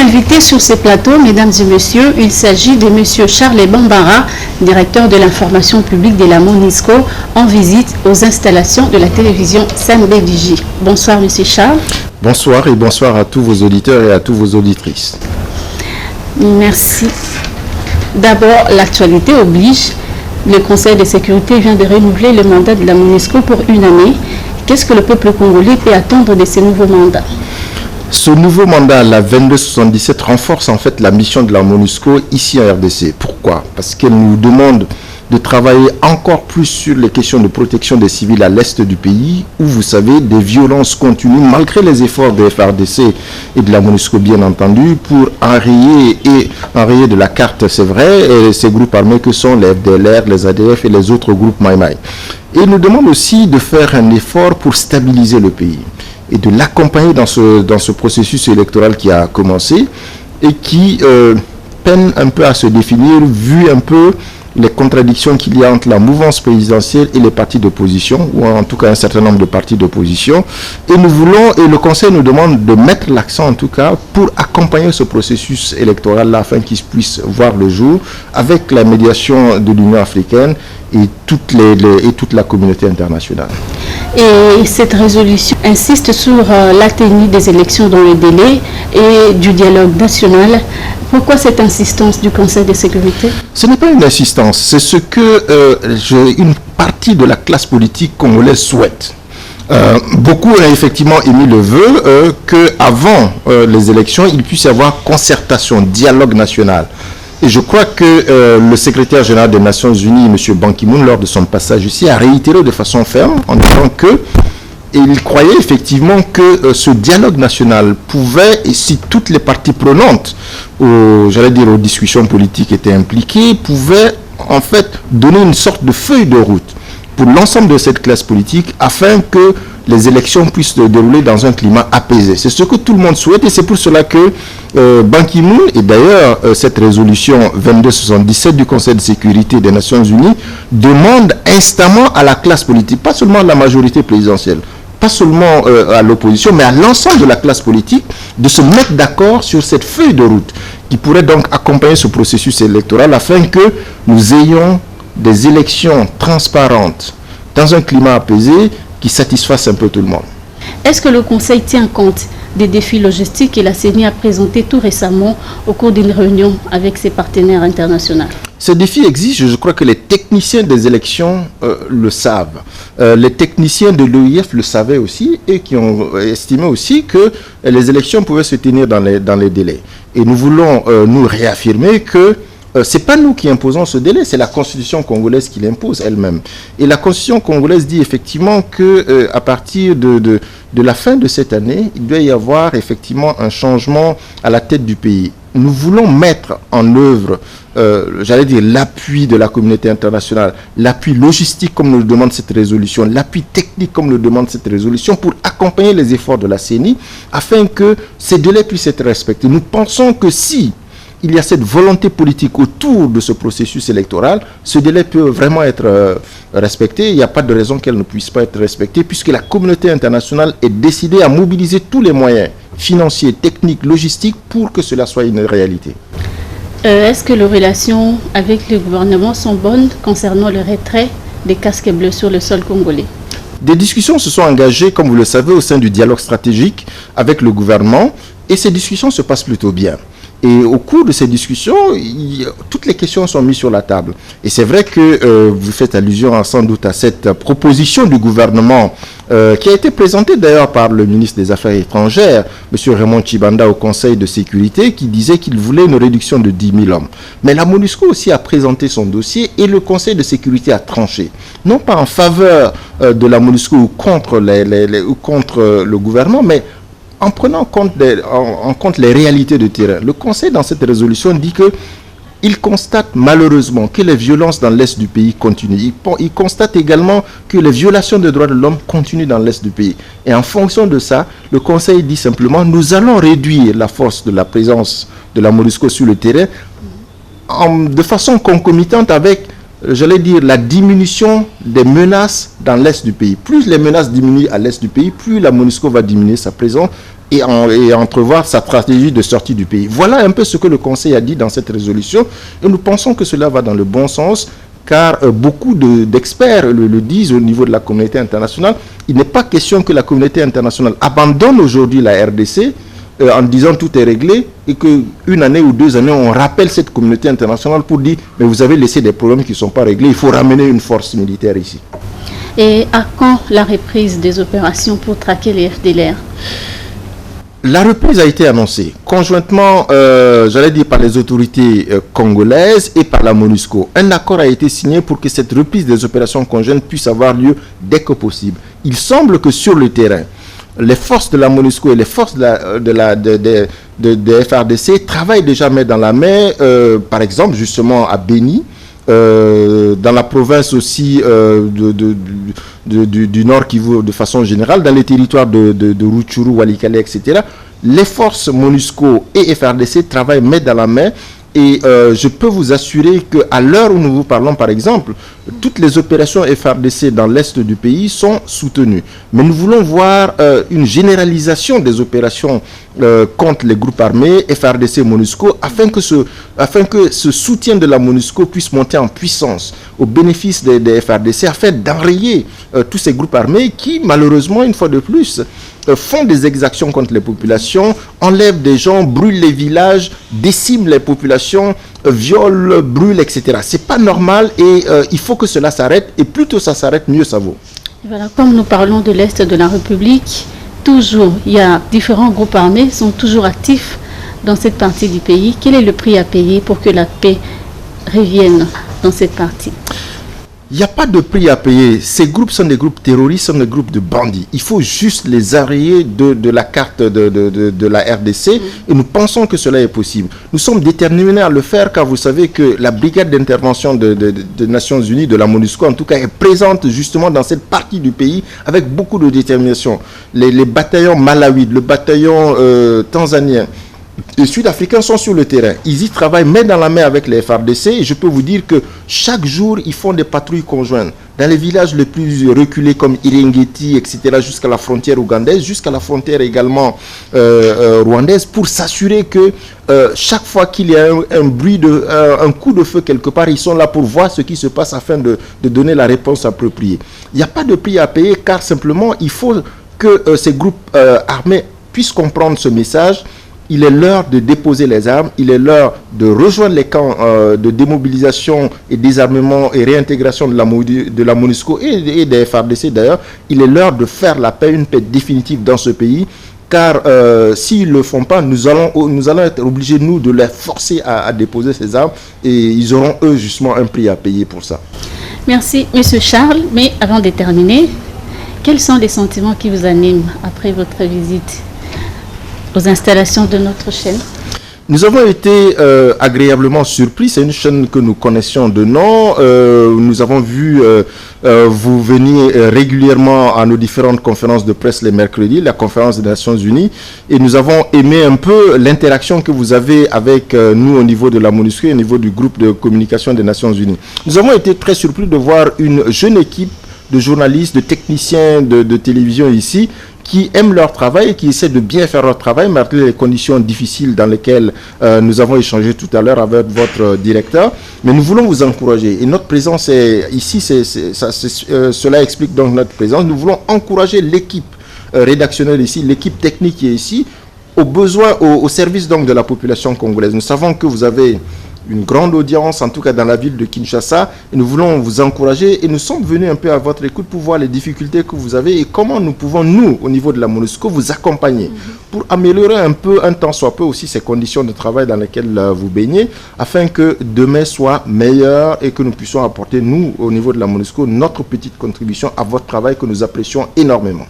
invité sur ce plateau, mesdames et messieurs, il s'agit de M. Charles Bambara, directeur de l'information publique de la MONUSCO, en visite aux installations de la télévision SANBDJ. Bonsoir M. Charles. Bonsoir et bonsoir à tous vos auditeurs et à toutes vos auditrices. Merci. D'abord, l'actualité oblige. Le Conseil de sécurité vient de renouveler le mandat de la MONUSCO pour une année. Qu'est-ce que le peuple congolais peut attendre de ce nouveau mandat? Ce nouveau mandat, la 2277, renforce en fait la mission de la MONUSCO ici en RDC. Pourquoi? Parce qu'elle nous demande de travailler encore plus sur les questions de protection des civils à l'est du pays, où vous savez, des violences continuent, malgré les efforts des FARDC et de la MONUSCO bien entendu, pour enrayer de la carte, c'est vrai, ces groupes armés que sont les FDLR, les ADF et les autres groupes Maïmaï. Et nous demande aussi de faire un effort pour stabiliser le pays et de l'accompagner dans ce processus électoral qui a commencé et qui peine un peu à se définir, vu un peu les contradictions qu'il y a entre la mouvance présidentielle et les partis d'opposition, ou en tout cas un certain nombre de partis d'opposition. Et nous voulons, et le Conseil nous demande de mettre l'accent en tout cas pour accompagner ce processus électoral-là afin qu'il puisse voir le jour avec la médiation de l'Union africaine et toute la communauté internationale. Et cette résolution insiste sur la tenue des élections dans les délais et du dialogue national. Pourquoi cette insistance du Conseil de sécurité? Ce n'est pas une insistance, c'est ce que une partie de la classe politique congolaise souhaite. Beaucoup ont effectivement émis le vœu qu'avant les élections, il puisse y avoir concertation, dialogue national. Et je crois que le secrétaire général des Nations Unies, M. Ban Ki-moon, lors de son passage ici, a réitéré de façon ferme en disant que il croyait effectivement que ce dialogue national pouvait, et si toutes les parties prenantes, aux discussions politiques étaient impliquées, pouvait en fait donner une sorte de feuille de route pour l'ensemble de cette classe politique afin que les élections puissent se dérouler dans un climat apaisé. C'est ce que tout le monde souhaite et c'est pour cela que Ban Ki-moon, et d'ailleurs cette résolution 2277 du Conseil de sécurité des Nations Unies, demande instamment à la classe politique, pas seulement à la majorité présidentielle, pas seulement à l'opposition, mais à l'ensemble de la classe politique, de se mettre d'accord sur cette feuille de route qui pourrait donc accompagner ce processus électoral afin que nous ayons des élections transparentes dans un climat apaisé qui satisfasse un peu tout le monde. Est-ce que le Conseil tient compte des défis logistiques que la CENI a présentés tout récemment au cours d'une réunion avec ses partenaires internationaux? Ces défis existent, je crois que les techniciens des élections le savent. Les techniciens de l'OIF le savaient aussi et qui ont estimé aussi que les élections pouvaient se tenir dans les délais. Et nous voulons nous réaffirmer que ce n'est pas nous qui imposons ce délai, c'est la Constitution congolaise qui l'impose elle-même. Et la Constitution congolaise dit effectivement qu'à partir de la fin de cette année, il doit y avoir effectivement un changement à la tête du pays. Nous voulons mettre en œuvre, l'appui de la communauté internationale, l'appui logistique comme nous le demande cette résolution, l'appui technique comme le demande cette résolution pour accompagner les efforts de la CENI afin que ces délais puissent être respectés. Nous pensons que si il y a cette volonté politique autour de ce processus électoral, ce délai peut vraiment être respecté. Il n'y a pas de raison qu'elle ne puisse pas être respectée puisque la communauté internationale est décidée à mobiliser tous les moyens financiers, techniques, logistiques pour que cela soit une réalité. Est-ce que les relations avec le gouvernement sont bonnes concernant le retrait des casques bleus sur le sol congolais? Des discussions se sont engagées, comme vous le savez, au sein du dialogue stratégique avec le gouvernement et ces discussions se passent plutôt bien. Et au cours de ces discussions, toutes les questions sont mises sur la table. Et c'est vrai que vous faites allusion sans doute à cette proposition du gouvernement qui a été présentée d'ailleurs par le ministre des Affaires étrangères, M. Raymond Tshibanda, au Conseil de sécurité, qui disait qu'il voulait une réduction de 10 000 hommes. Mais la MONUSCO aussi a présenté son dossier et le Conseil de sécurité a tranché. Non pas en faveur de la MONUSCO ou contre le gouvernement, mais en prenant en compte les réalités de terrain. Le Conseil, dans cette résolution, dit qu'il constate malheureusement que les violences dans l'Est du pays continuent. Il constate également que les violations des droits de l'homme continuent dans l'Est du pays. Et en fonction de ça, le Conseil dit simplement, nous allons réduire la force de la présence de la MONUSCO sur le terrain de façon concomitante avec j'allais dire, la diminution des menaces dans l'est du pays. Plus les menaces diminuent à l'est du pays, plus la MONUSCO va diminuer sa présence et entrevoir sa stratégie de sortie du pays. Voilà un peu ce que le Conseil a dit dans cette résolution et nous pensons que cela va dans le bon sens car beaucoup d'experts le disent au niveau de la communauté internationale. Il n'est pas question que la communauté internationale abandonne aujourd'hui la RDC en disant tout est réglé et qu'une année ou 2 années, on rappelle cette communauté internationale pour dire mais vous avez laissé des problèmes qui ne sont pas réglés, il faut ramener une force militaire ici. Et à quand la reprise des opérations pour traquer les FDLR? La reprise a été annoncée conjointement, j'allais dire, par les autorités congolaises et par la MONUSCO. Un accord a été signé pour que cette reprise des opérations conjointes puisse avoir lieu dès que possible. Il semble que sur le terrain, les forces de la MONUSCO et les forces de FARDC travaillent déjà main dans la main, par exemple justement à Béni, dans la province aussi du Nord Kivu de façon générale, dans les territoires de Rutshuru, Walikale, etc. Les forces MONUSCO et FARDC travaillent main dans la main. Et je peux vous assurer qu'à l'heure où nous vous parlons, par exemple, toutes les opérations FARDC dans l'est du pays sont soutenues. Mais nous voulons voir une généralisation des opérations contre les groupes armés, FARDC, MONUSCO, afin que ce soutien de la MONUSCO puisse monter en puissance au bénéfice des FARDC, afin d'enrayer tous ces groupes armés qui, malheureusement, une fois de plus, font des exactions contre les populations, enlèvent des gens, brûlent les villages, déciment les populations, violent, brûlent, etc. C'est pas normal et il faut que cela s'arrête. Et plus tôt ça s'arrête, mieux ça vaut. Voilà, comme nous parlons de l'Est de la République, toujours, il y a différents groupes armés qui sont toujours actifs dans cette partie du pays. Quel est le prix à payer pour que la paix revienne dans cette partie? Il n'y a pas de prix à payer. Ces groupes sont des groupes terroristes, sont des groupes de bandits. Il faut juste les enrayer de la carte de la RDC et nous pensons que cela est possible. Nous sommes déterminés à le faire car vous savez que la brigade d'intervention des Nations Unies, de la MONUSCO en tout cas, est présente justement dans cette partie du pays avec beaucoup de détermination. Les bataillons malawites, le bataillon tanzanien, les Sud-Africains sont sur le terrain. Ils y travaillent main dans la main avec les FARDC et je peux vous dire que chaque jour, ils font des patrouilles conjointes dans les villages les plus reculés comme Irengeti, etc., jusqu'à la frontière ougandaise, jusqu'à la frontière également rwandaise, pour s'assurer que chaque fois qu'il y a un coup de feu quelque part, ils sont là pour voir ce qui se passe afin de donner la réponse appropriée. Il n'y a pas de prix à payer car simplement, il faut que ces groupes armés puissent comprendre ce message. Il est l'heure de déposer les armes, il est l'heure de rejoindre les camps de démobilisation et désarmement et réintégration de la MONUSCO et des FARDC d'ailleurs. Il est l'heure de faire la paix, une paix définitive dans ce pays, car s'ils ne le font pas, nous allons être obligés, nous, de les forcer à déposer ces armes et ils auront, eux, justement, un prix à payer pour ça. Merci, Monsieur Charles. Mais avant de terminer, quels sont les sentiments qui vous animent après votre visite aux installations de notre chaîne? Nous avons été agréablement surpris. C'est une chaîne que nous connaissions de nom. Nous avons vu vous venir régulièrement à nos différentes conférences de presse les mercredis, la conférence des Nations Unies. Et nous avons aimé un peu l'interaction que vous avez avec nous au niveau de la MONUSCO et au niveau du groupe de communication des Nations Unies. Nous avons été très surpris de voir une jeune équipe de journalistes, de techniciens de télévision ici, qui aiment leur travail et qui essaient de bien faire leur travail malgré les conditions difficiles dans lesquelles nous avons échangé tout à l'heure avec votre directeur. Mais nous voulons vous encourager. Et notre présence est ici, cela explique donc notre présence. Nous voulons encourager l'équipe rédactionnelle ici, l'équipe technique qui est ici, au service donc de la population congolaise. Nous savons que vous avez une grande audience, en tout cas dans la ville de Kinshasa, et nous voulons vous encourager et nous sommes venus un peu à votre écoute pour voir les difficultés que vous avez et comment nous pouvons, nous, au niveau de la MONUSCO, vous accompagner pour améliorer un peu, un temps soit peu aussi, ces conditions de travail dans lesquelles vous baignez, afin que demain soit meilleur et que nous puissions apporter, nous, au niveau de la MONUSCO, notre petite contribution à votre travail que nous apprécions énormément.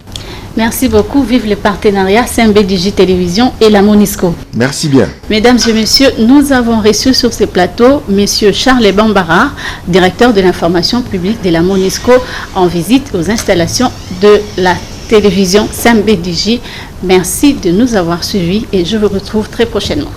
Merci beaucoup. Vive le partenariat CMB-Digi Télévision et la MONUSCO. Merci bien. Mesdames et messieurs, nous avons reçu sur ce plateau M. Charles Bambara, directeur de l'information publique de la MONUSCO, en visite aux installations de la télévision CMB-Digi. Merci de nous avoir suivis et je vous retrouve très prochainement.